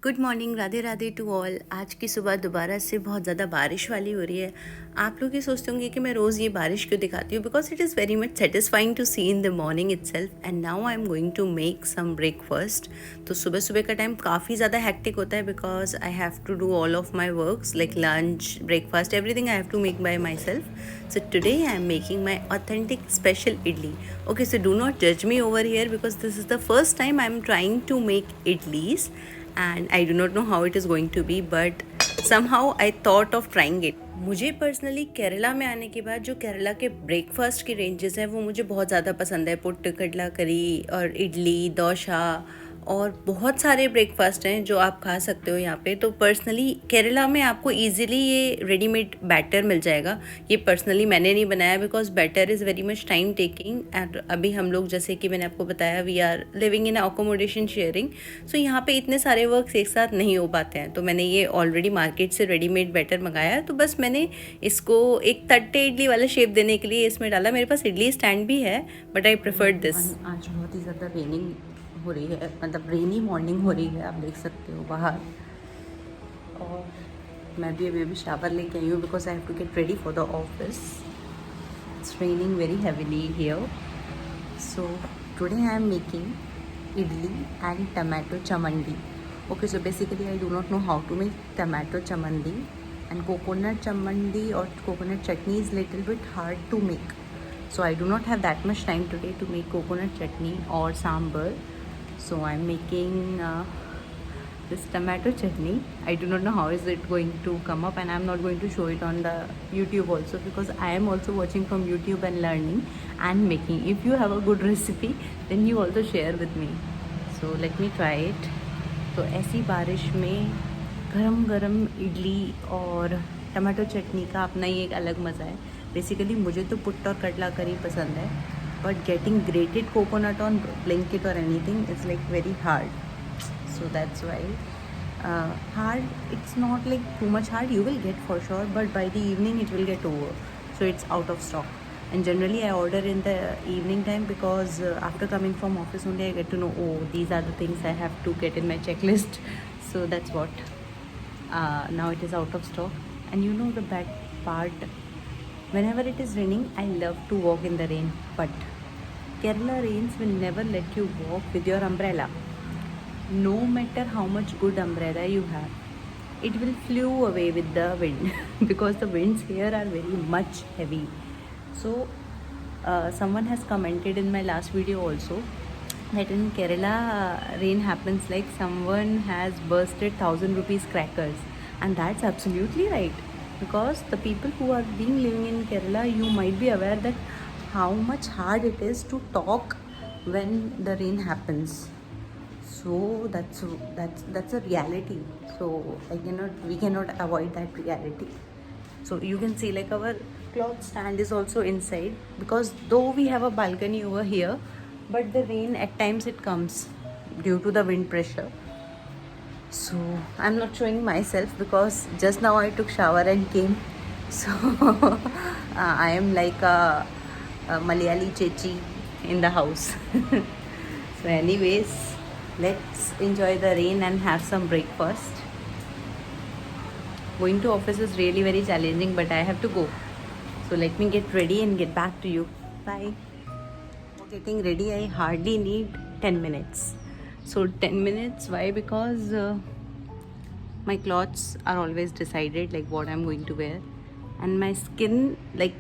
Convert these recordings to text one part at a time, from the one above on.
Good morning, Radhe Radhe to all. आज की सुबह दोबारा से बहुत ज़्यादा बारिश वाली हो रही है। आप लोग ये सोचते होंगे कि मैं रोज़ ये बारिश क्यों दिखाती हूँ, because it is very much satisfying to see in the morning itself. And now I am going to make some breakfast. तो सुबह सुबह का टाइम काफ़ी ज़्यादा हेक्टिक होता है, because I have to do all of my works like lunch, breakfast, everything I have to make by myself. So today I am making my authentic special idli. Okay, so do not judge me over here because this is the first time I am trying to make idlis and I do not know how it is going to be, but somehow I thought of trying it. मुझे personally Kerala में आने के बाद जो केरला के breakfast की ranges हैं वो मुझे बहुत ज़्यादा पसंद है। पुट्ट कडला करी और इडली, डोसा और बहुत सारे ब्रेकफास्ट हैं जो आप खा सकते हो यहाँ पे। तो पर्सनली केरला में आपको इजीली ये रेडीमेड बैटर मिल जाएगा। ये पर्सनली मैंने नहीं बनाया because batter is very much time taking. And अभी हम लोग, जैसे कि मैंने आपको बताया, we are living in accommodation sharing, so यहाँ पे इतने सारे वर्क्स एक साथ नहीं हो पाते हैं। तो मैंने ये ऑलरेडी मार्केट से रेडीमेड बैटर मंगाया है। तो बस मैंने इसको एक तट्टे इडली वाला शेप देने के लिए इसमें डाला। मेरे पास इडली स्टैंड भी है, बट आई प्रेफर्ड दिस। आज बहुत ही ज़्यादा रेनिंग हो रही है, मतलब रेनी मॉर्निंग हो रही है, आप देख सकते हो बाहर। और मैं भी अभी शावर लेके आई हूँ because I have to get ready for the office. It's raining very heavily here. So today I am making idli and tomato chamandi. Okay, so basically I do not know how to make tomato chamandi, and coconut chamandi or coconut chutney is little bit hard to make. So I do not have that much time today to make coconut chutney or sambar. So I'm making this tomato chutney. I do not know how is it going to come up, and I'm not going to show it on the YouTube also because I am also watching from YouTube and learning and making. If you have a good recipe, then you also share with me. So let me try it. तो ऐसी बारिश में गरम गरम इडली और tomato चटनी का अपना ही एक अलग मज़ा है। बेसिकली मुझे तो पुट्ट और कटला करी पसंद है, but getting grated coconut on Blinkit और anything is like very hard. So that's why hard, it's not like too much hard, you will get for sure, but by the evening it will get over, so it's out of stock. And generally I order in the evening time because after coming from office only I get to know, oh, these are the things I have to get in my checklist. So that's what now it is out of stock. And you know the bad part, whenever it is raining I love to walk in the rain, but Kerala rains will never let you walk with your umbrella. No matter how much good umbrella you have, it will flew away with the wind because the winds here are very much heavy. So someone has commented in my last video also that in Kerala rain happens like someone has bursted 1,000 rupees crackers, and that's absolutely right, because the people who are being living in Kerala, you might be aware that how much hard it is to talk when the rain happens. So that's a reality. So we cannot avoid that reality. So you can see like our cloth stand is also inside, because though we have a balcony over here, but the rain at times it comes due to the wind pressure. So I'm not showing myself because just now I took shower and came. So I am like a Malayali chechi in the house. So anyways, let's enjoy the rain and have some breakfast. Going to office is really very challenging, but I have to go. So let me get ready and get back to you. Bye. For getting ready, I hardly need 10 minutes. So 10 minutes, why? Because my clothes are always decided, like what I'm going to wear. And my skin, like,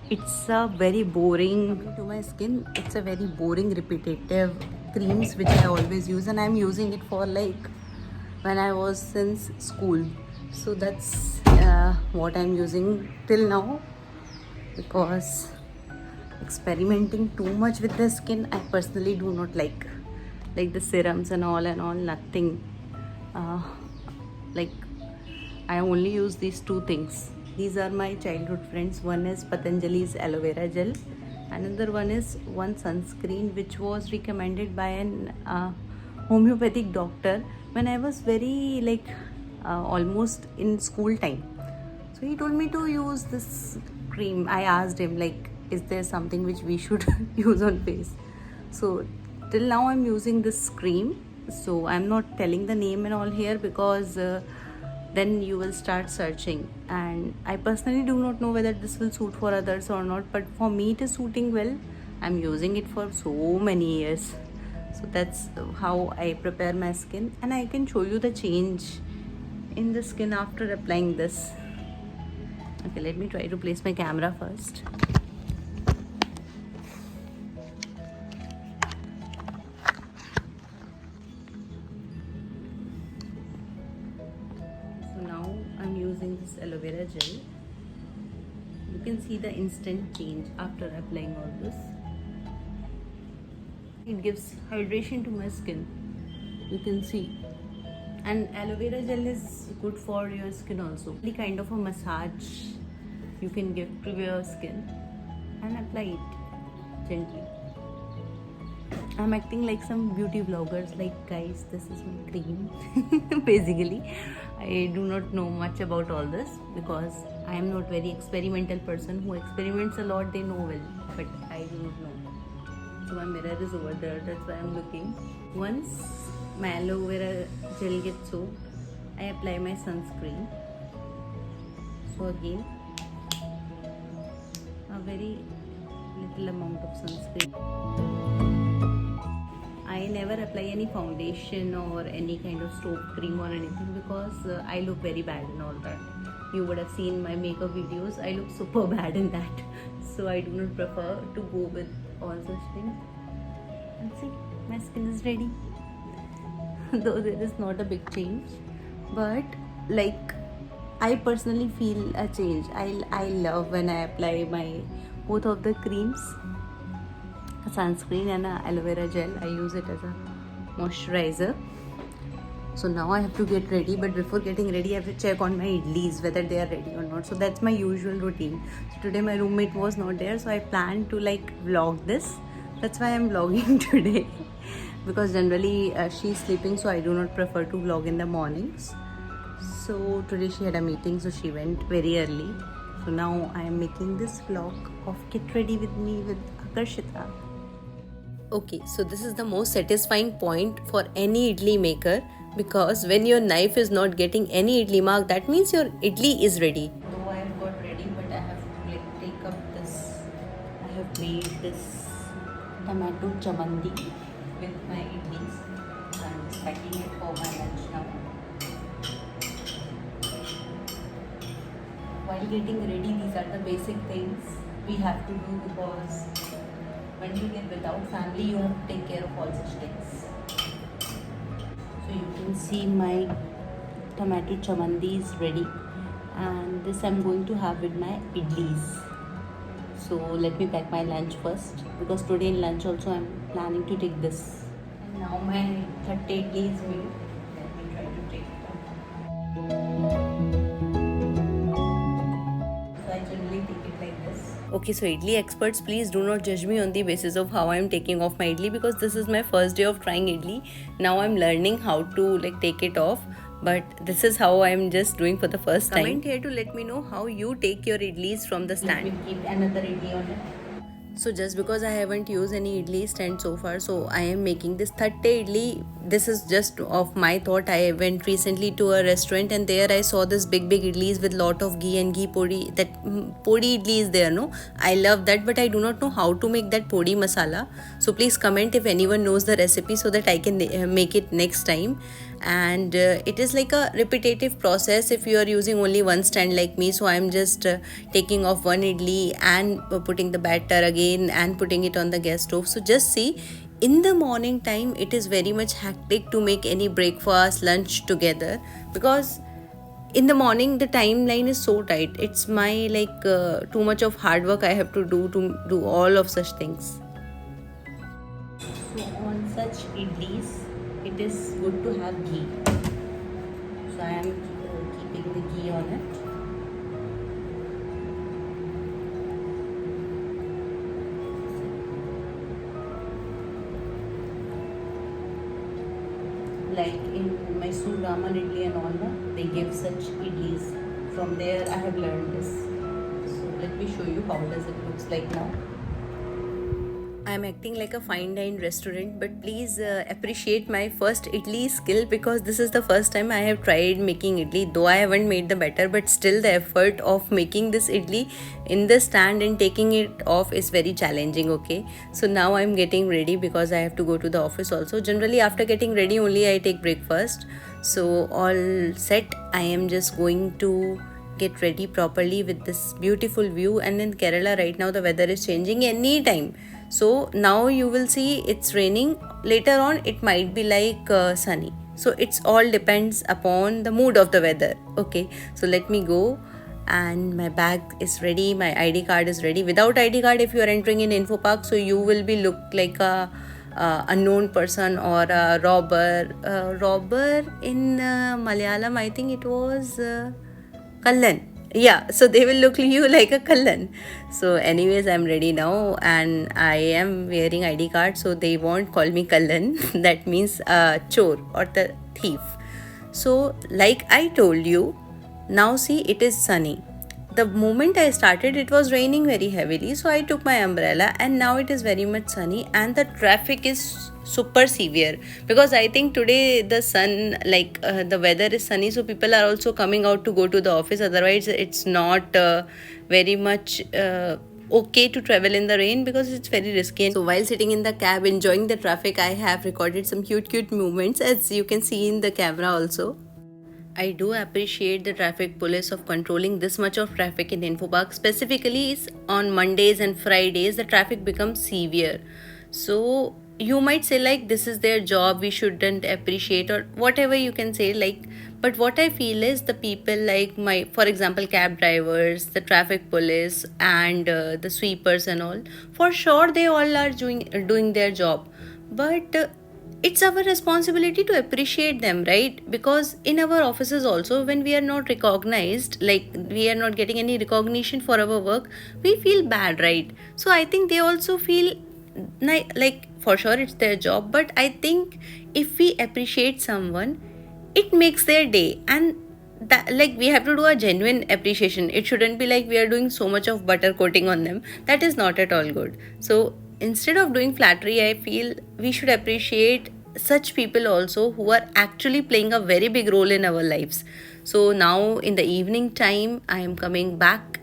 it's a very boring, to my skin, it's a very boring, repetitive creams which I always use, and I'm using it for like when I was since school. So that's what I'm using till now, because experimenting too much with the skin I personally do not like the serums and all, nothing. Like I only use these two things. These are my childhood friends. One is Patanjali's aloe vera gel. Another one is one sunscreen which was recommended by an homeopathic doctor when I was very like almost in school time. So he told me to use this cream. I asked him like, is there something which we should use on face? So till now I'm using this cream So I'm not telling the name and all here because then you will start searching, and I personally do not know whether this will suit for others or not, but for me it is suiting well. I'm using it for so many years. So that's how I prepare my skin, and I can show you the change in the skin after applying this. Okay, let me try to place my camera first. So now I'm using this aloe vera gel. You can see the instant change after applying all this. It gives hydration to my skin. You can see. And aloe vera gel is good for your skin also. Any kind of a massage you can give to your skin and apply it gently. I'm acting like some beauty vloggers, like, guys, this is my cream. Basically, I do not know much about all this because I am not very experimental person. Who experiments a lot, they know well, but I do not know. So my mirror is over there, that's why I'm looking. Once my aloe vera gel gets soaked, I apply my sunscreen. So again, a very little amount of sunscreen. I never apply any foundation or any kind of soap cream or anything because I look very bad in all that. You would have seen my makeup videos. I look super bad in that. So I do not prefer to go with all such things. And see, my skin is ready. Though there is not a big change, but like, I personally feel a change. I love when I apply my both of the creams, a sunscreen and a aloe vera gel. I use it as a moisturizer. So now I have to get ready, but before getting ready I have to check on my idlis whether they are ready or not. So that's my usual routine. So today my roommate was not there, so I planned to like vlog this. That's why I'm vlogging today. Because generally she's sleeping, so I do not prefer to vlog in the mornings. So today she had a meeting, so she went very early. So now I am making this vlog of Get Ready With Me with Akarshita. Okay, so this is the most satisfying point for any idli maker, because when your knife is not getting any idli mark, that means your idli is ready. Though I have got ready, but I have to like take up this. I have made this tomato chamandi with my idlis. I'm just packing it for my lunch now. While getting ready, these are the basic things we have to do, because when you live without family, you have to take care of all such things. So you can see my tomato chamandi is ready, and this I'm going to have with my idlis. So let me pack my lunch first, because today in lunch also I'm planning to take this. And now my 30 idli is made. Let me try to take it out. So I generally take it like this. Okay, so idli experts, please do not judge me on the basis of how I'm taking off my idli, because this is my first day of trying idli. Now I'm learning how to like take it off. But this is how I'm just doing for the first time. Comment here to let me know how you take your idlis from the stand. Let me keep another idli on it. So just because I haven't used any idli stand so far, so I am making this 30 idli. This is just of my thought. I went recently to a restaurant, and there I saw this big idlis with lot of ghee and ghee podi. That podi idli is there, no? I love that, but I do not know how to make that podi masala. So please comment if anyone knows the recipe, so that I can make it next time. And it is like a repetitive process if you are using only one stand like me. So I'm just taking off one idli and putting the batter again and putting it on the gas stove. So just see, in the morning time it is very much hectic to make any breakfast, lunch together, because in the morning the timeline is so tight. It's my like too much of hard work I have to do all of such things. So on such idlis, it is good to have ghee. So I am keeping the ghee on it. Like in Mysore Raman idli and all, they give such idlis. From there I have learned this. So let me show you how does it looks like now. I'm acting like a fine dine restaurant, but please appreciate my first idli skill, because this is the first time I have tried making idli. Though I haven't made the batter, but still the effort of making this idli in the stand and taking it off is very challenging. Okay, so now I'm getting ready because I have to go to the office also. Generally, after getting ready, only I take breakfast. So all set, I am just going to get ready properly with this beautiful view. And in Kerala right now the weather is changing anytime, so now you will see it's raining, later on it might be like sunny, so it's all depends upon the mood of the weather. Okay, so let me go. And my bag is ready, my ID card is ready. Without ID card, if you are entering in Info Park, so you will be look like a unknown person or a robber in Malayalam, I think it was Kallan. Yeah, so they will look you like a Kallan. So anyways, I'm ready now and I am wearing ID card, so they won't call me Kallan. That means chor or the thief. So like I told you, now see it is sunny. The moment I started, it was raining very heavily, so I took my umbrella, and now it is very much sunny and the traffic is super severe, because I think today the sun, like the weather is sunny, so people are also coming out to go to the office. Otherwise it's not very much okay to travel in the rain, because it's very risky. So while sitting in the cab enjoying the traffic, I have recorded some cute moments, as you can see in the camera also. I do appreciate the traffic police of controlling this much of traffic in Info Park. Specifically, is on Mondays and Fridays the traffic becomes severe. So you might say like this is their job, we shouldn't appreciate, or whatever you can say, like, but what I feel is the people like my, for example, cab drivers, the traffic police, and the sweepers and all, for sure they all are doing their job, but it's our responsibility to appreciate them, right? Because in our offices also, when we are not recognized, like we are not getting any recognition for our work, we feel bad, right? So I think they also feel like, for sure it's their job, but I think if we appreciate someone, it makes their day. And that, like, we have to do a genuine appreciation. It shouldn't be like we are doing so much of butter coating on them. That is not at all good. So instead of doing flattery, I feel we should appreciate such people also who are actually playing a very big role in our lives. So now in the evening time, I am coming back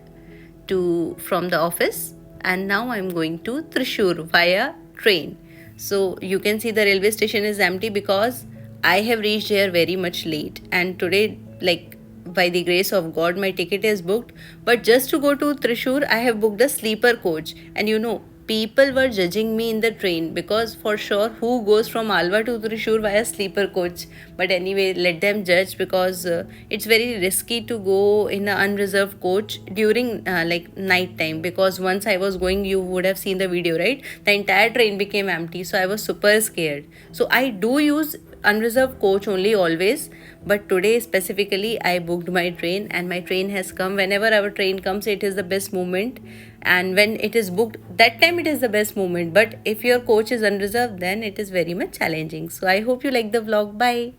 to from the office, and now I'm going to Thrissur via train. So you can see the railway station is empty because I have reached here very much late, and today, like, by the grace of God, my ticket is booked. But just to go to Thrissur, I have booked a sleeper coach, and people were judging me in the train, because for sure who goes from Alva to Thrissur via sleeper coach. But anyway, let them judge, because it's very risky to go in an unreserved coach during like night time, because once I was going, you would have seen the video, right? The entire train became empty, so I was super scared. So I do use unreserved coach only always, but today specifically I booked my train, and my train has come. Whenever our train comes, it is the best moment, and when it is booked, that time it is the best moment. But if your coach is unreserved, then it is very much challenging. So I hope you like the vlog. Bye.